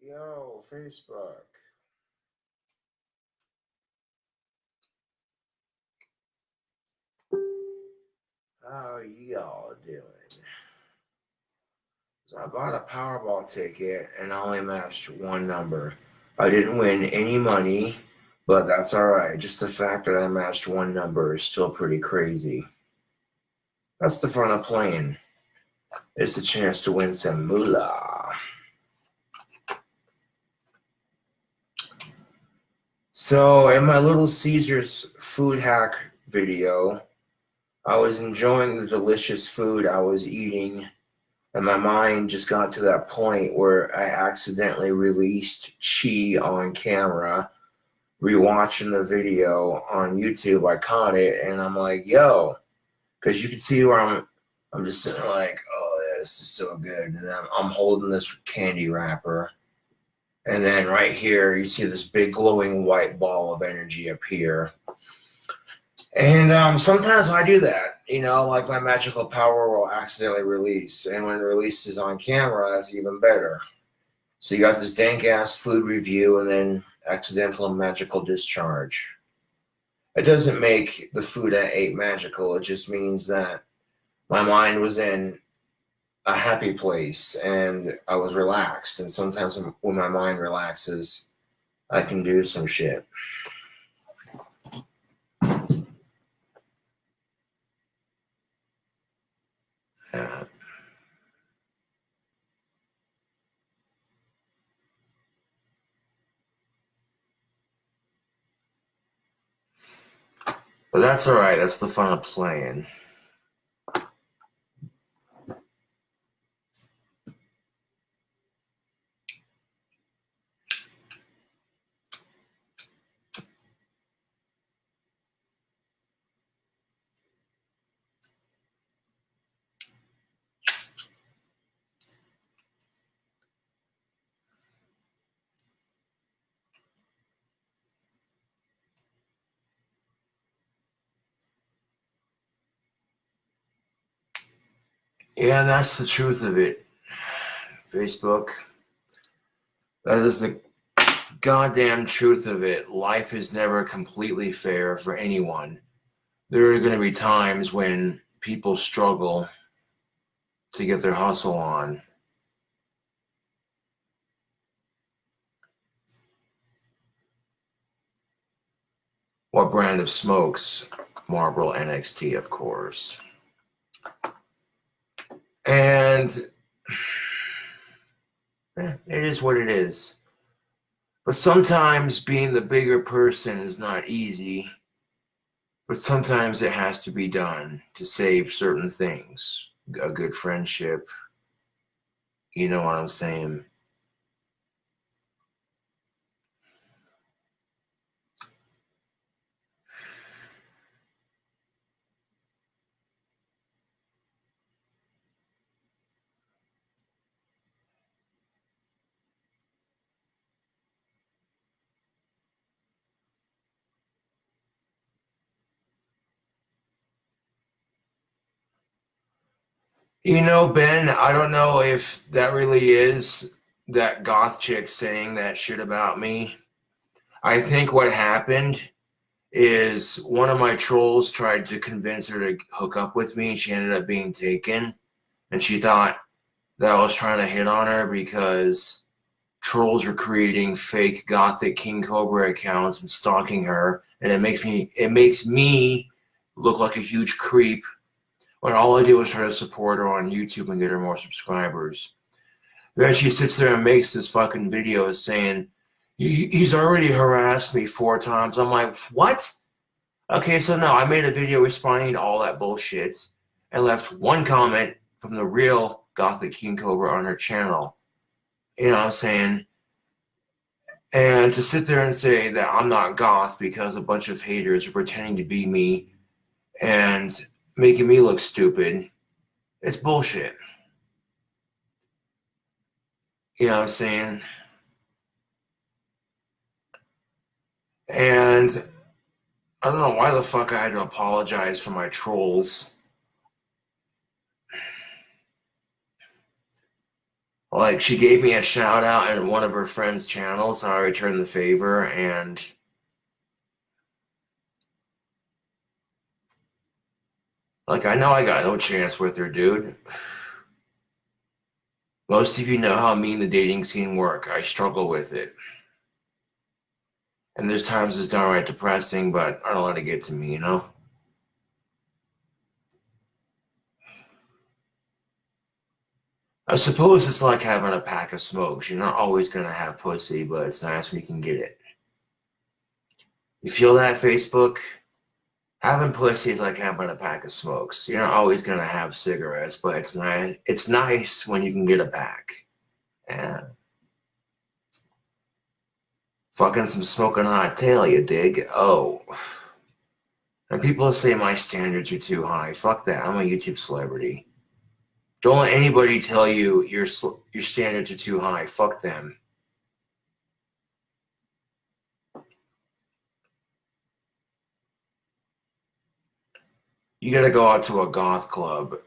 Yo, Facebook. How y'all doing? So I bought a Powerball ticket and I only matched one number. I didn't win any money, but that's alright. Just the fact that I matched one number is still pretty crazy. That's the fun of playing. It's a chance to win some moolah. So in my Little Caesars food hack video, I was enjoying the delicious food I was eating, and my mind just got to that point where I accidentally released chi on camera. Rewatching the video on YouTube, I caught it, and I'm like, yo, because you can see where I'm just sitting there like, oh, this is so good. And then I'm holding this candy wrapper. And then right here, you see this big glowing white ball of energy appear. And sometimes I do that, like my magical power will accidentally release. And when it releases on camera, that's even better. So you got this dank-ass food review and then accidental magical discharge. It doesn't make the food I ate magical. It just means that my mind was in a happy place and I was relaxed. And sometimes when my mind relaxes, I can do some shit. But that's all right. That's the fun of playing. Yeah, that's the truth of it, Facebook. That is the goddamn truth of it. Life is never completely fair for anyone. There are going to be times when people struggle to get their hustle on. What brand of smokes? Marlboro NXT, of course. And it is what it is. But sometimes being the bigger person is not easy. But sometimes it has to be done to save certain things. A good friendship. You know what I'm saying? Ben, I don't know if that really is that goth chick saying that shit about me. I think what happened is one of my trolls tried to convince her to hook up with me. She ended up being taken. And she thought that I was trying to hit on her because trolls are creating fake gothic King Cobra accounts and stalking her. And it makes me look like a huge creep when all I do is try to support her on YouTube and get her more subscribers. Then she sits there and makes this fucking video saying, he's already harassed me 4 times. I'm like, what? Okay, so no, I made a video responding to all that bullshit and left one comment from the real Gothic King Cobra on her channel. You know what I'm saying? And to sit there and say that I'm not goth because a bunch of haters are pretending to be me and making me look stupid, it's bullshit. You know what I'm saying? And I don't know why the fuck I had to apologize for my trolls. Like, she gave me a shout out in one of her friends' channels, so I returned the favor, and like, I know I got no chance with her, dude. Most of you know how me and the dating scene work. I struggle with it. And there's times it's downright depressing, but I don't let it get to me, you know? I suppose it's like having a pack of smokes. You're not always going to have pussy, but it's nice when you can get it. You feel that, Facebook? Having pussy is like having a pack of smokes. You're not always going to have cigarettes, but it's nice when you can get a pack. Yeah. Fucking some smoking hot tail, you dig? Oh. And people say my standards are too high. Fuck that. I'm a YouTube celebrity. Don't let anybody tell you your standards are too high. Fuck them. You gotta go out to a goth club.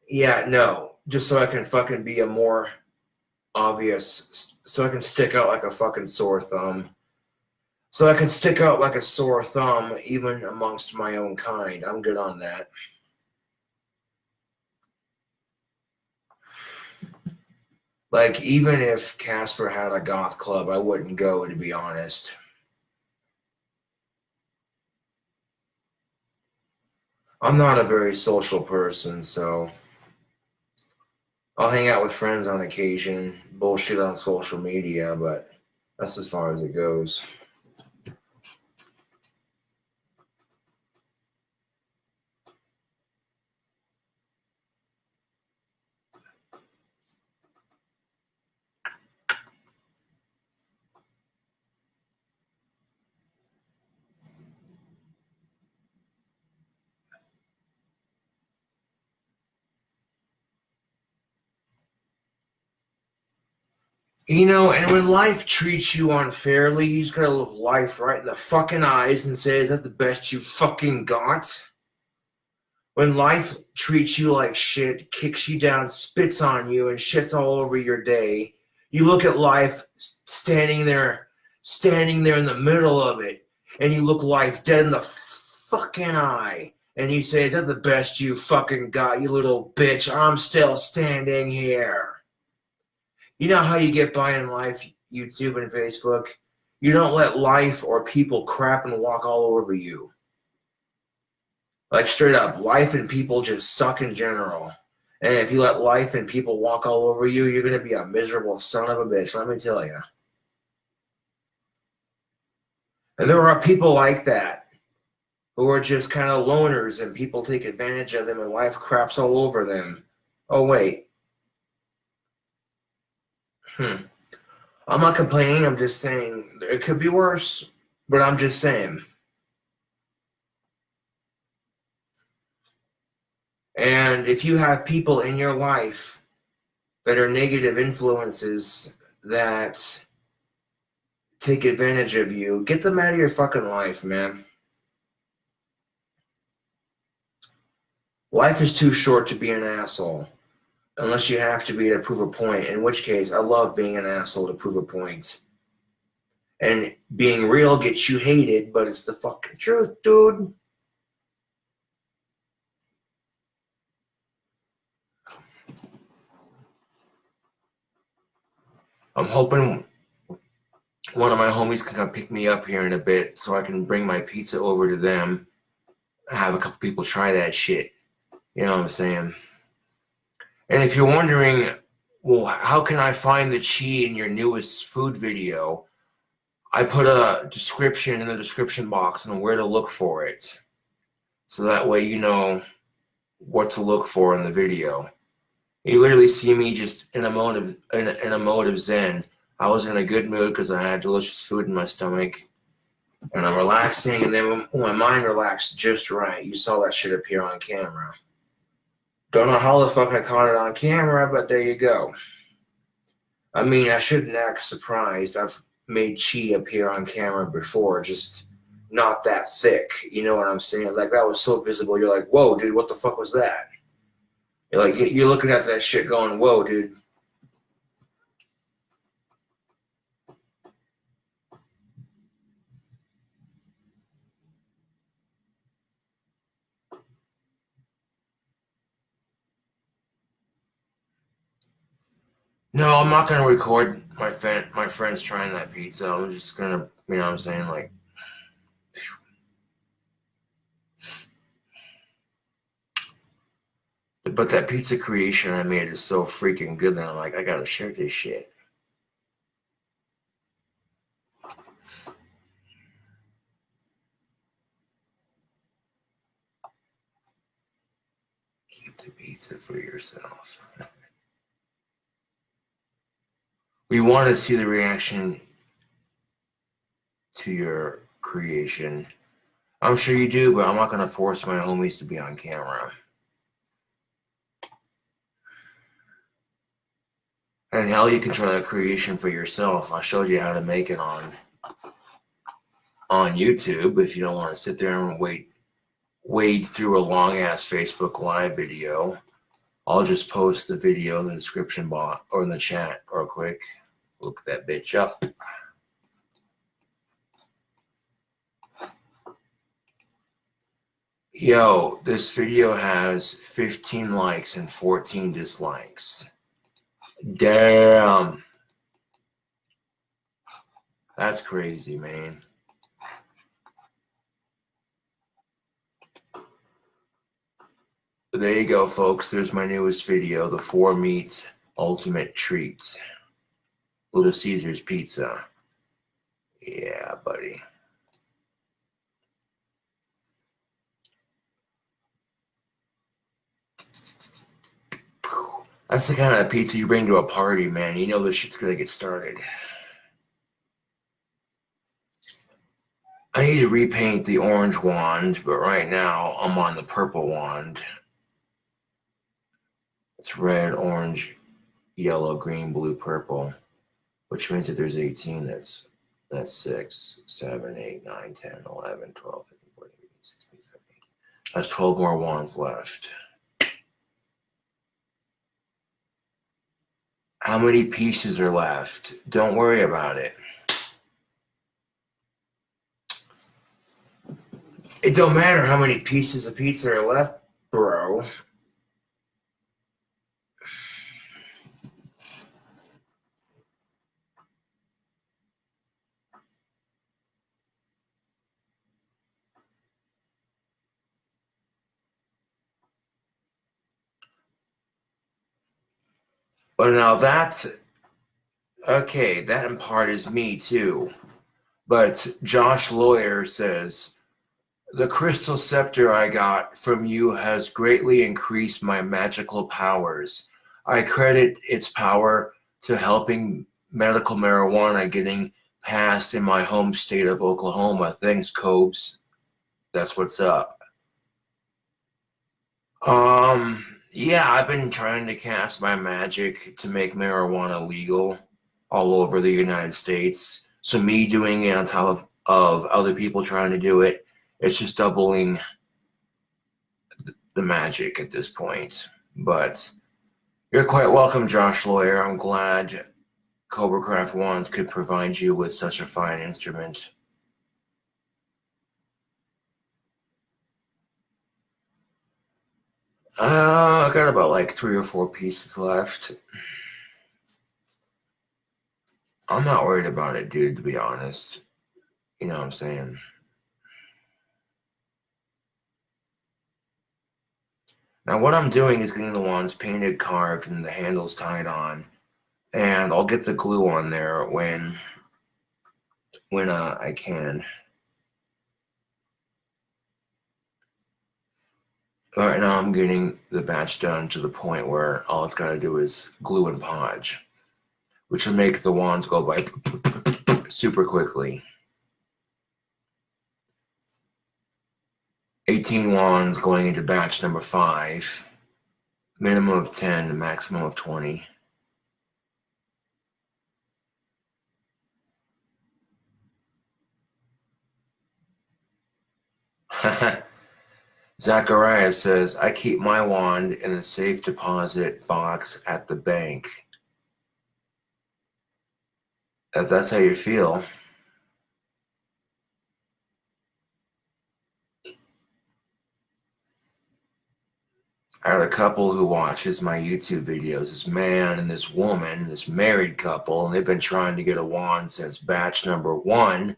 Yeah, no. Just so I can fucking be a more obvious, so I can stick out like a fucking sore thumb. So I can stick out like a sore thumb even amongst my own kind. I'm good on that. Like, even if Casper had a goth club, I wouldn't go, to be honest. I'm not a very social person, so I'll hang out with friends on occasion, bullshit on social media, but that's as far as it goes. You know, and when life treats you unfairly, you just gotta look life right in the fucking eyes and say, is that the best you fucking got? When life treats you like shit, kicks you down, spits on you, and shits all over your day, you look at life standing there in the middle of it, and you look life dead in the fucking eye, and you say, is that the best you fucking got, you little bitch? I'm still standing here. You know how you get by in life, YouTube and Facebook? You don't let life or people crap and walk all over you. Like, straight up, life and people just suck in general. And if you let life and people walk all over you, you're going to be a miserable son of a bitch, let me tell you. And there are people like that who are just kind of loners and people take advantage of them and life craps all over them. Oh, wait. I'm not complaining, I'm just saying it could be worse, but I'm just saying. And if you have people in your life that are negative influences that take advantage of you, get them out of your fucking life, man. Life is too short to be an asshole. Unless you have to be to prove a point, in which case I love being an asshole to prove a point. And being real gets you hated, but it's the fucking truth, dude. I'm hoping one of my homies can come pick me up here in a bit so I can bring my pizza over to them. Have a couple people try that shit. You know what I'm saying? And if you're wondering, well, how can I find the chi in your newest food video? I put a description in the description box on where to look for it. So that way you know what to look for in the video. You literally see me just in a mode of zen. I was in a good mood because I had delicious food in my stomach. And I'm relaxing, and then when my mind relaxed just right, you saw that shit appear on camera. Don't know how the fuck I caught it on camera, but there you go. I mean, I shouldn't act surprised. I've made chi appear on camera before, just not that thick. You know what I'm saying? Like, that was so visible, you're like, whoa, dude, what the fuck was that? Like, you're looking at that shit going, whoa, dude. No, I'm not gonna record my friends trying that pizza. I'm just gonna, you know what I'm saying, like. But that pizza creation I made is so freaking good that I'm like, I gotta share this shit. Keep the pizza for yourself. We want to see the reaction to your creation. I'm sure you do, but I'm not gonna force my homies to be on camera. And hell, you can try that creation for yourself. I showed you how to make it on YouTube if you don't want to sit there and wade through a long ass Facebook Live video. I'll just post the video in the description box or in the chat real quick. Look that bitch up. Yo, this video has 15 likes and 14 dislikes. Damn. That's crazy, man. There you go, folks. There's my newest video, the 4-meat ultimate treat. Little Caesar's pizza. Yeah, buddy. That's the kind of pizza you bring to a party, man. You know this shit's gonna get started. I need to repaint the orange wand, but right now I'm on the purple wand. It's red, orange, yellow, green, blue, purple, which means that there's 18. That's 6, 7, 8, 9, 10, 11, 12, 13, 14, 15, 16, 17, 18. That's 12 more wands left. How many pieces are left? Don't worry about it. It don't matter how many pieces of pizza are left, bro. But now that's okay. That in part is me too. But Josh Lawyer says, the crystal scepter I got from you has greatly increased my magical powers. I credit its power to helping medical marijuana getting passed in my home state of Oklahoma. Thanks, Cobes. That's what's up. Yeah, I've been trying to cast my magic to make marijuana legal all over the United States. So me doing it on top of other people trying to do it, it's just doubling the magic at this point. But you're quite welcome, Josh Lawyer. I'm glad CobraCraft Wands could provide you with such a fine instrument. I got about like 3 or 4 pieces left. I'm not worried about it, dude, to be honest. You know what I'm saying? Now what I'm doing is getting the wands painted, carved, and the handles tied on. And I'll get the glue on there when I can. Right now I'm getting the batch done to the point where all it's got to do is glue and podge, which will make the wands go by super quickly. 18 wands going into batch number 5. Minimum of 10, maximum of 20. Zachariah says, I keep my wand in the safe deposit box at the bank. If that's how you feel. I had a couple who watches my YouTube videos, this man and this woman, this married couple, and they've been trying to get a wand since batch number 1.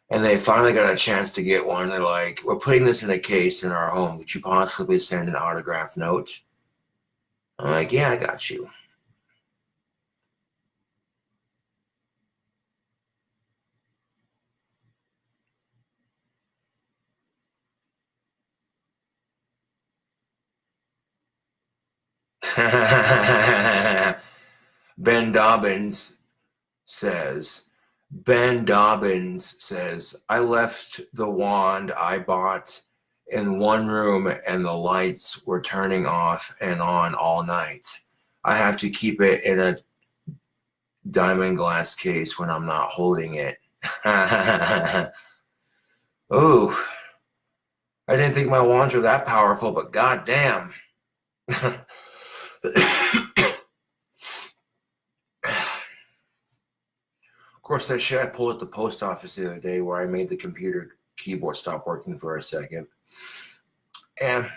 And they finally got a chance to get one. They're like, we're putting this in a case in our home. Could you possibly send an autograph note? I'm like, yeah, I got you. Ben Dobbins says, I left the wand I bought in one room and the lights were turning off and on all night. I have to keep it in a diamond glass case when I'm not holding it. Ooh, I didn't think my wands were that powerful, but goddamn. Of course, that shit I pulled at the post office the other day where I made the computer keyboard stop working for a second. And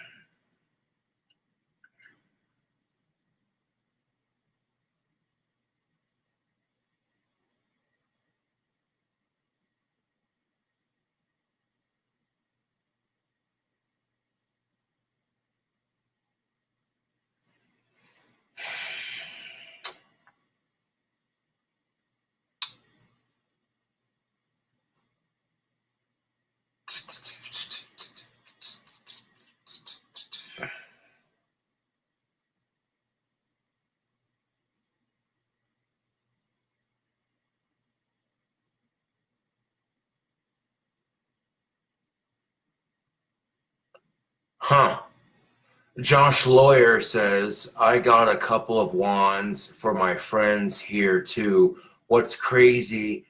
Josh Lawyer says, I got a couple of wands for my friends here too. What's crazy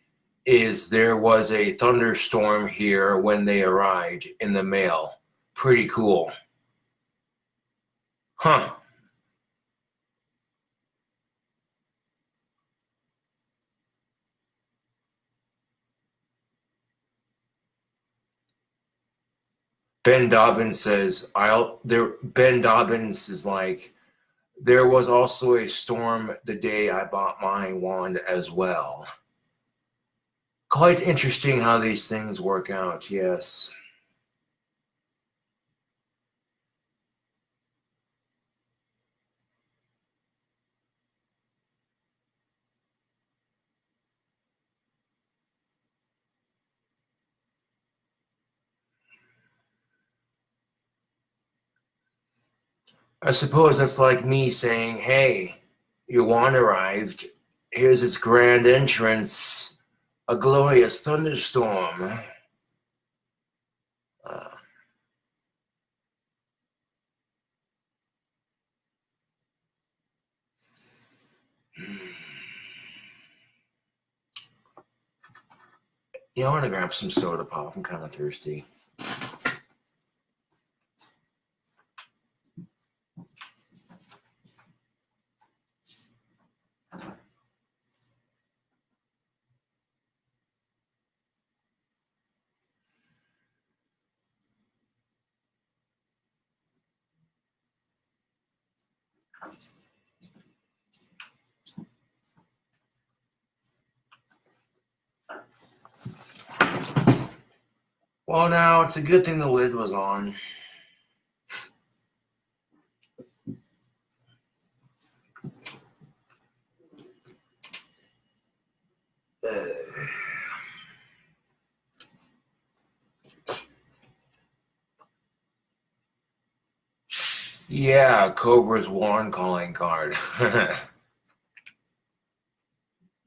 is there was a thunderstorm here when they arrived in the mail. Pretty cool. Huh. Ben Dobbins says, Ben Dobbins is like, there was also a storm the day I bought my wand as well. Quite interesting how these things work out, yes. I suppose that's like me saying, hey, your wand arrived. Here's its grand entrance, a glorious thunderstorm. Uh, I want to grab some soda pop. I'm kind of thirsty. Well, now, it's a good thing the lid was on. Yeah, Cobra's wand calling card.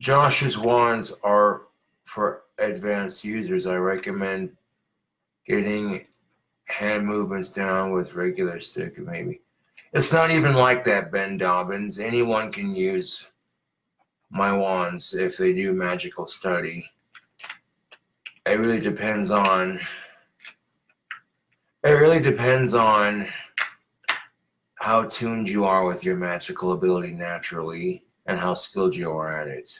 Josh's wands are for advanced users. I recommend getting hand movements down with regular stick, maybe. It's not even like that, Ben Dobbins. Anyone can use my wands if they do magical study. It really depends on It really depends on how tuned you are with your magical ability naturally and how skilled you are at it.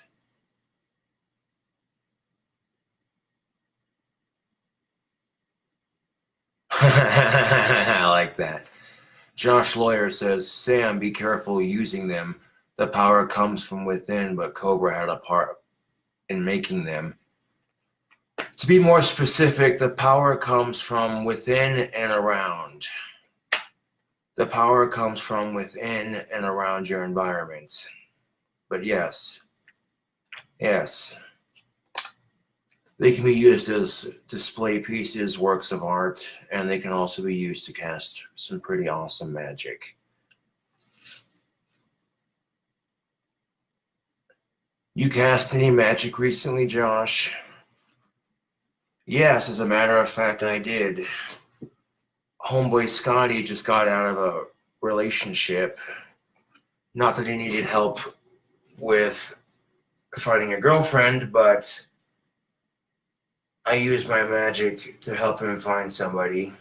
I like that. Josh Lawyer says, Sam, be careful using them. The power comes from within, but Cobra had a part in making them. To be more specific, the power comes from within and around. The power comes from within and around your environment. But yes, they can be used as display pieces, works of art, and they can also be used to cast some pretty awesome magic. You cast any magic recently, Josh? Yes, as a matter of fact, I did. Homeboy Scotty just got out of a relationship. Not that he needed help with finding a girlfriend, but I used my magic to help him find somebody.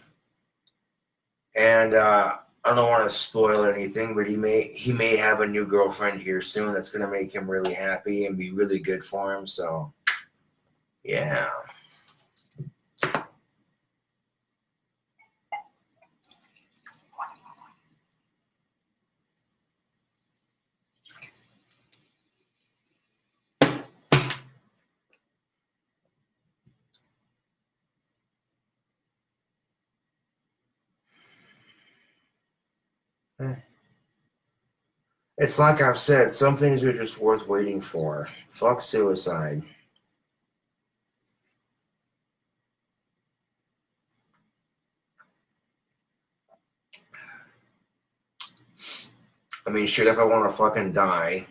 And I don't want to spoil anything, but he may have a new girlfriend here soon that's going to make him really happy and be really good for him. So, yeah. It's like I've said, some things are just worth waiting for. Fuck suicide. I mean, shit, if I want to fucking die,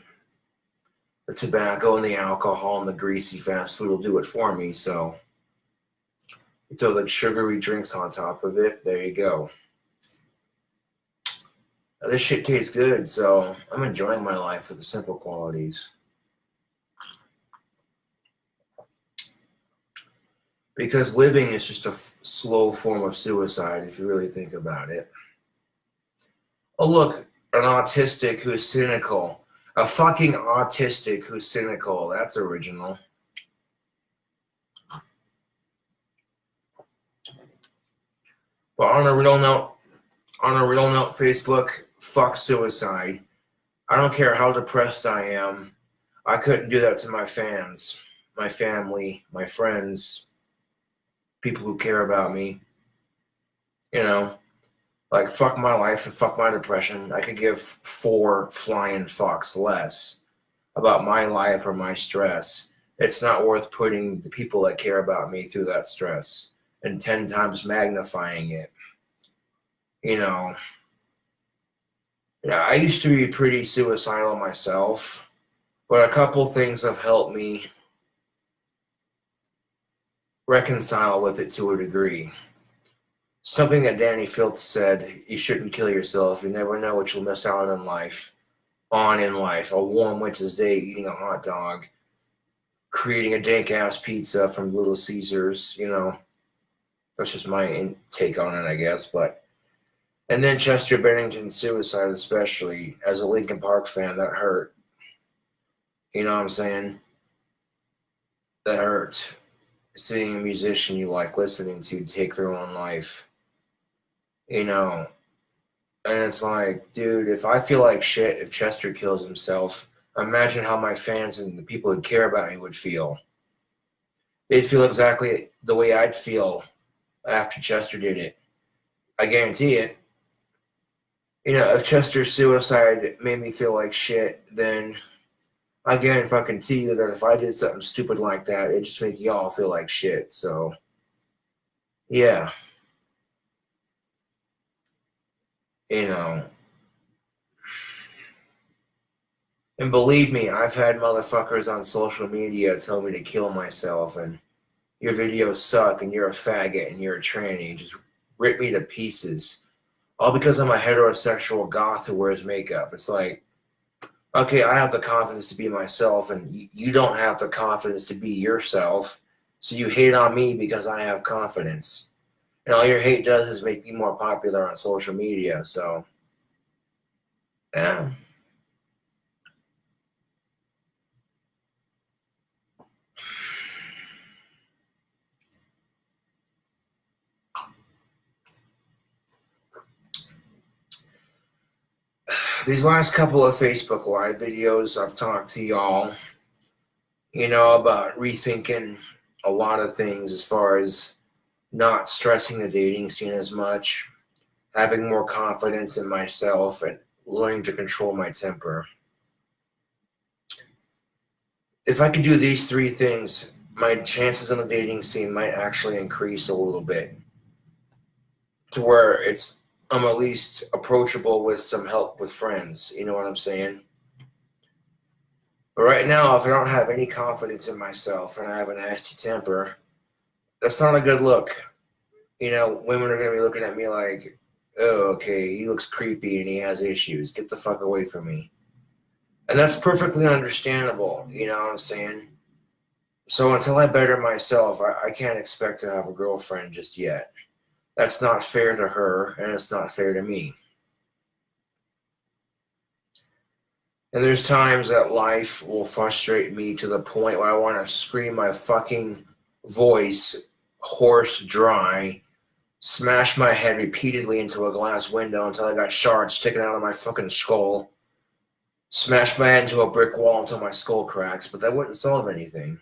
the tobacco and the alcohol and the greasy fast food will do it for me, so you throw like sugary drinks on top of it, there you go. Now, this shit tastes good, so I'm enjoying my life for the simple qualities. Because living is just a slow form of suicide, if you really think about it. Oh, look, an autistic who's cynical. A fucking autistic who's cynical. That's original. But on a real note, Facebook, fuck suicide. I don't care how depressed I am. I couldn't do that to my fans, my family, my friends, people who care about me. You know, like fuck my life and fuck my depression. I could give 4 flying fucks less about my life or my stress. It's not worth putting the people that care about me through that stress and 10 times magnifying it. You know, yeah, I used to be pretty suicidal myself, but a couple things have helped me reconcile with it to a degree. Something that Danny Filth said, you shouldn't kill yourself. You never know what you'll miss out on in life. A warm winter's day, eating a hot dog, creating a dank-ass pizza from Little Caesars, you know. That's just my take on it, I guess, but... And then Chester Bennington's suicide, especially, as a Linkin Park fan, that hurt. You know what I'm saying? That hurt. Seeing a musician you like listening to take their own life. You know, and it's like, dude, if I feel like shit if Chester kills himself, imagine how my fans and the people who care about me would feel. They'd feel exactly the way I'd feel after Chester did it. I guarantee it. You know, if Chester's suicide made me feel like shit, then I guarantee you that if I did something stupid like that, it'd just make y'all feel like shit. So, yeah. You know. And believe me, I've had motherfuckers on social media tell me to kill myself and your videos suck and you're a faggot and you're a tranny. Just rip me to pieces. All because I'm a heterosexual goth who wears makeup. It's like, okay, I have the confidence to be myself and you don't have the confidence to be yourself. So you hate on me because I have confidence. And all your hate does is make you more popular on social media. So, yeah. These last couple of Facebook Live videos, I've talked to y'all, about rethinking a lot of things as far as not stressing the dating scene as much, having more confidence in myself, and learning to control my temper. If I could do these 3 things, my chances on the dating scene might actually increase a little bit to where I'm at least approachable with some help with friends. You know what I'm saying? But right now, if I don't have any confidence in myself and I have a nasty temper, that's not a good look. Women are going to be looking at me like, oh, okay, he looks creepy and he has issues. Get the fuck away from me. And that's perfectly understandable. You know what I'm saying? So until I better myself, I can't expect to have a girlfriend just yet. That's not fair to her, and it's not fair to me. And there's times that life will frustrate me to the point where I want to scream my fucking voice hoarse dry, smash my head repeatedly into a glass window until I got shards sticking out of my fucking skull, smash my head into a brick wall until my skull cracks, but that wouldn't solve anything.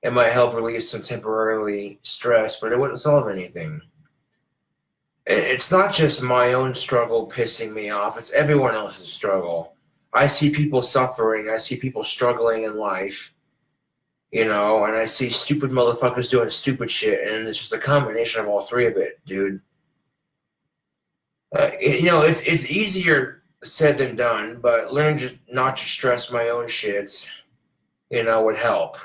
It might help relieve some temporarily stress, but it wouldn't solve anything. It's not just my own struggle pissing me off, it's everyone else's struggle. I see people suffering, I see people struggling in life, and I see stupid motherfuckers doing stupid shit, and it's just a combination of all 3 of it, dude. It's easier said than done, but learning just not to stress my own shit, would help.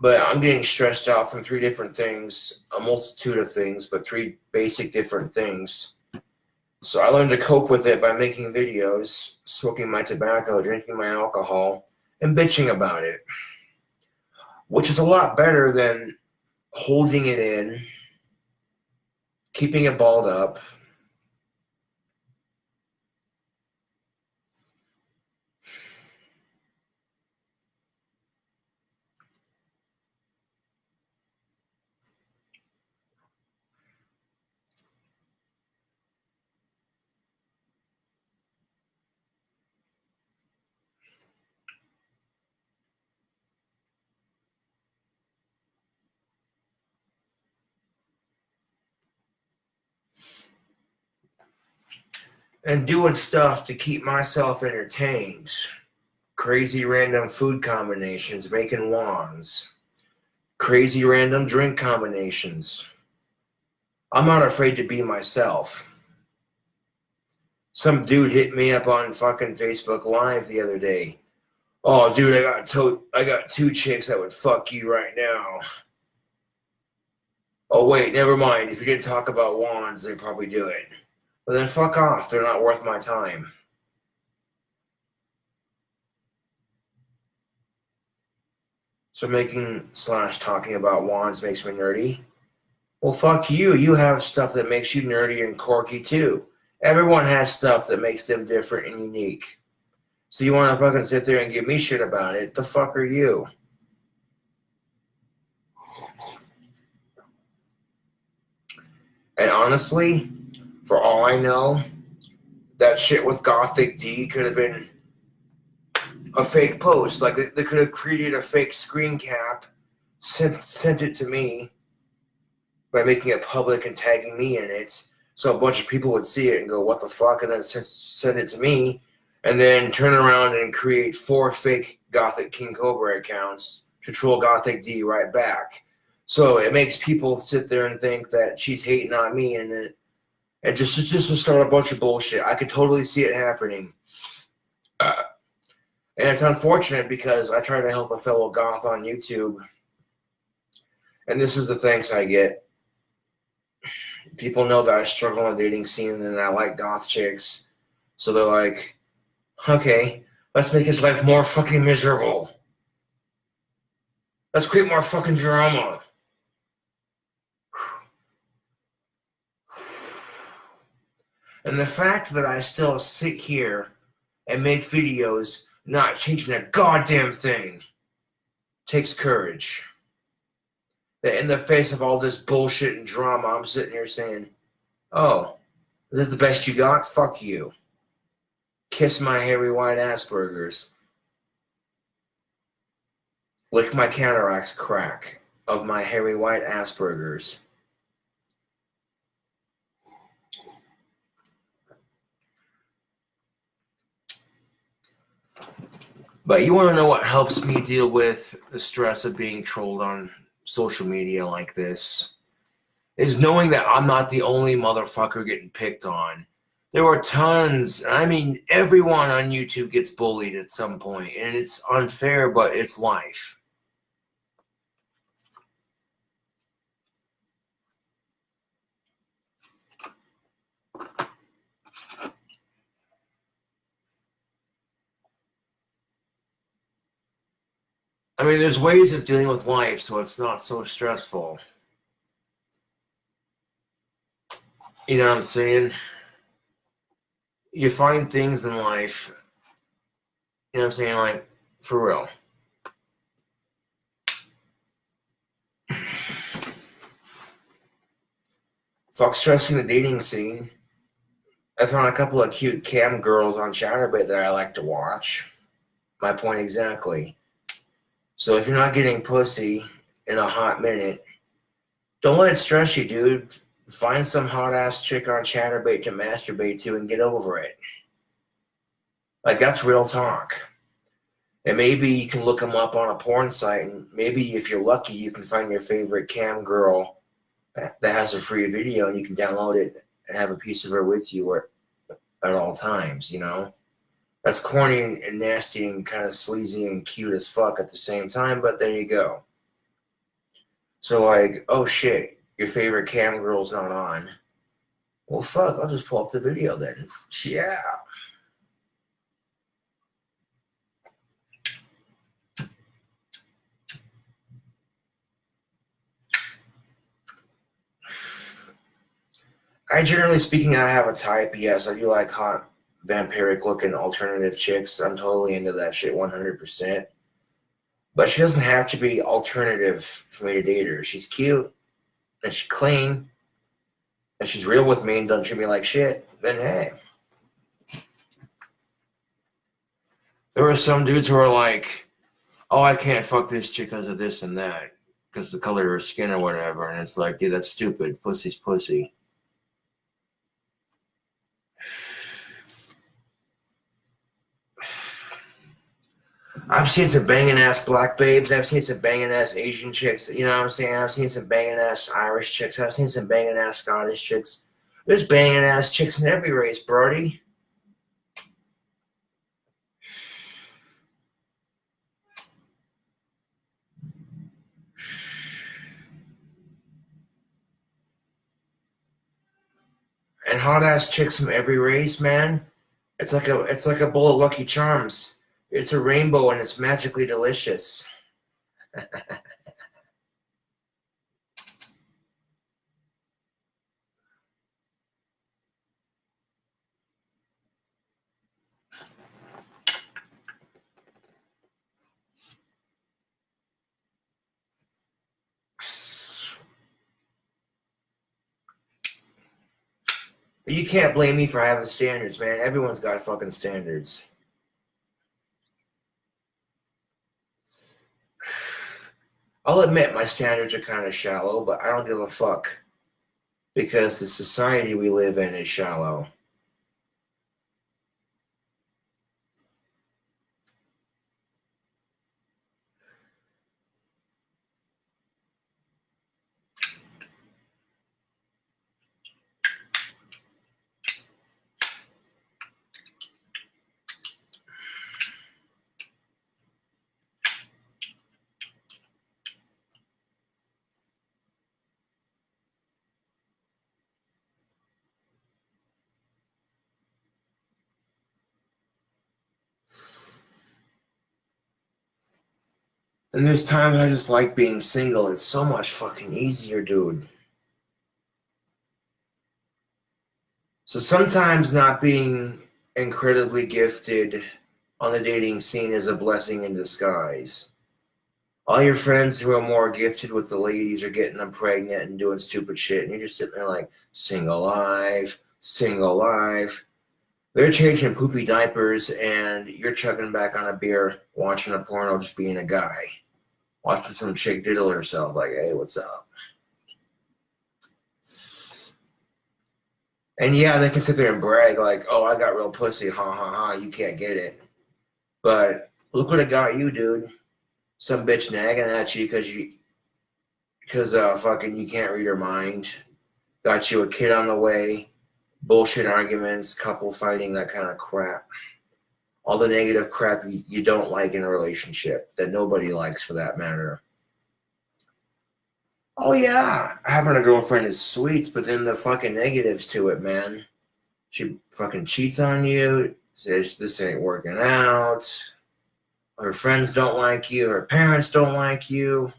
But I'm getting stressed out from 3 different things, a multitude of things, but 3 basic different things. So I learned to cope with it by making videos, smoking my tobacco, drinking my alcohol, and bitching about it. Which is a lot better than holding it in, keeping it balled up, and doing stuff to keep myself entertained. Crazy random food combinations, making wands. Crazy random drink combinations. I'm not afraid to be myself. Some dude hit me up on fucking Facebook Live the other day. Oh, dude, I got 2 chicks that would fuck you right now. Oh, wait, never mind. If you didn't talk about wands, they'd probably do it. But then fuck off. They're not worth my time. So talking about wands makes me nerdy? Well, fuck you. You have stuff that makes you nerdy and quirky, too. Everyone has stuff that makes them different and unique. So you want to fucking sit there and give me shit about it? The fuck are you? And honestly, for all I know, that shit with Gothic D could have been a fake post. Like, they could have created a fake screen cap, sent it to me by making it public and tagging me in it, so a bunch of people would see it and go, what the fuck, and then send it to me, and then turn around and create 4 fake Gothic King Cobra accounts to troll Gothic D right back. So it makes people sit there and think that she's hating on me, and then and just to start a bunch of bullshit. I could totally see it happening. And it's unfortunate because I try to help a fellow goth on YouTube, and this is the thanks I get. People know that I struggle on the dating scene and I like goth chicks, so they're like, okay, let's make his life more fucking miserable. Let's create more fucking drama. And the fact that I still sit here and make videos not changing a goddamn thing takes courage. That in the face of all this bullshit and drama, I'm sitting here saying, oh, is this the best you got? Fuck you. Kiss my hairy white Asperger's. Lick my cataracts crack of my hairy white Asperger's. But you want to know what helps me deal with the stress of being trolled on social media like this? Is knowing that I'm not the only motherfucker getting picked on. There are tons, I mean, everyone on YouTube gets bullied at some point, and it's unfair, but it's life. I mean, there's ways of dealing with life so it's not so stressful. You know what I'm saying? You find things in life, you know what I'm saying, like, for real. Fuck stressing the dating scene. I found a couple of cute cam girls on Chatterbait that I like to watch. My point exactly. So if you're not getting pussy in a hot minute, don't let it stress you, dude. Find some hot-ass chick on Chatterbait to masturbate to and get over it. Like, that's real talk. And maybe you can look them up on a porn site, and maybe if you're lucky, you can find your favorite cam girl that has a free video, and you can download it and have a piece of her with you at all times, you know? That's corny and nasty and kind of sleazy and cute as fuck at the same time, but there you go. So like, oh shit, your favorite cam girl's not on. Well, fuck, I'll just pull up the video then. Yeah. Generally speaking, I have a type, yes. I do like hot, vampiric-looking alternative chicks. I'm totally into that shit 100%. But she doesn't have to be alternative for me to date her. She's cute, and she's clean, and she's real with me and doesn't treat me like shit, then hey. There are some dudes who are like, oh, I can't fuck this chick because of this and that, because of the color of her skin or whatever. And it's like, dude, that's stupid. Pussy's pussy. I've seen some banging ass black babes. I've seen some banging ass Asian chicks. You know what I'm saying? I've seen some banging ass Irish chicks. I've seen some banging ass Scottish chicks. There's banging ass chicks in every race, Brody. And hot ass chicks from every race, man. It's like a bowl of Lucky Charms. It's a rainbow and it's magically delicious. But you can't blame me for having standards, man. Everyone's got fucking standards. I'll admit my standards are kind of shallow, but I don't give a fuck. Because the society we live in is shallow. And there's times I just like being single. It's so much fucking easier, dude. So sometimes not being incredibly gifted on the dating scene is a blessing in disguise. All your friends who are more gifted with the ladies are getting them pregnant and doing stupid shit, and you're just sitting there like, single life, single life. They're changing poopy diapers, and you're chugging back on a beer, watching a porno, just being a guy. Watching some chick diddle herself, like, hey, what's up? And yeah, they can sit there and brag, like, oh, I got real pussy, ha ha ha, you can't get it. But look what it got you, dude. Some bitch nagging at you because fucking you can't read her mind. Got you a kid on the way. Bullshit arguments, couple fighting, that kind of crap. All the negative crap you don't like in a relationship that nobody likes for that matter. Oh yeah, having a girlfriend is sweet, but then the fucking negatives to it, man. She fucking cheats on you, says this ain't working out. Her friends don't like you, her parents don't like you.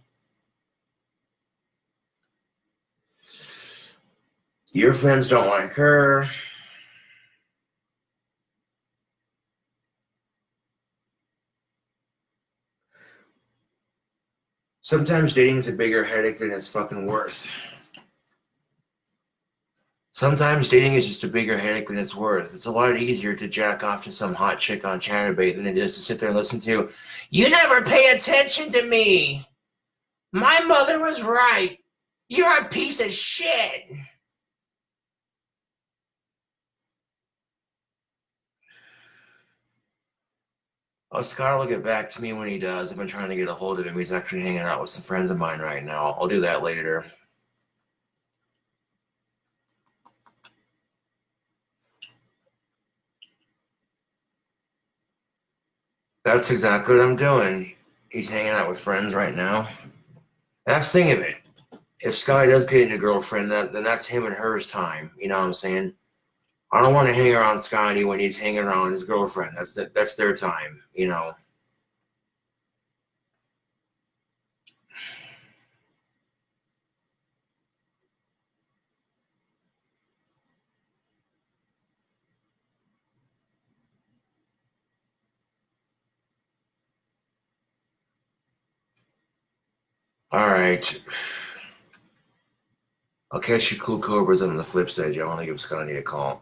Your friends don't like her. Sometimes dating is a bigger headache than it's fucking worth. Sometimes dating is just a bigger headache than it's worth. It's a lot easier to jack off to some hot chick on Chatterbait than it is to sit there and listen to, you never pay attention to me. My mother was right. You're a piece of shit. Oh, Scott will get back to me when he does. I've been trying to get a hold of him. He's actually hanging out with some friends of mine right now. I'll do that later. That's exactly what I'm doing. He's hanging out with friends right now. That's the thing of it. If Sky does get a new girlfriend, then that's him and her's time. You know what I'm saying? I don't want to hang around Scotty when he's hanging around his girlfriend. That's their time, you know. All right. I'll catch you cool cobras on the flip side. I want to give Scotty a call.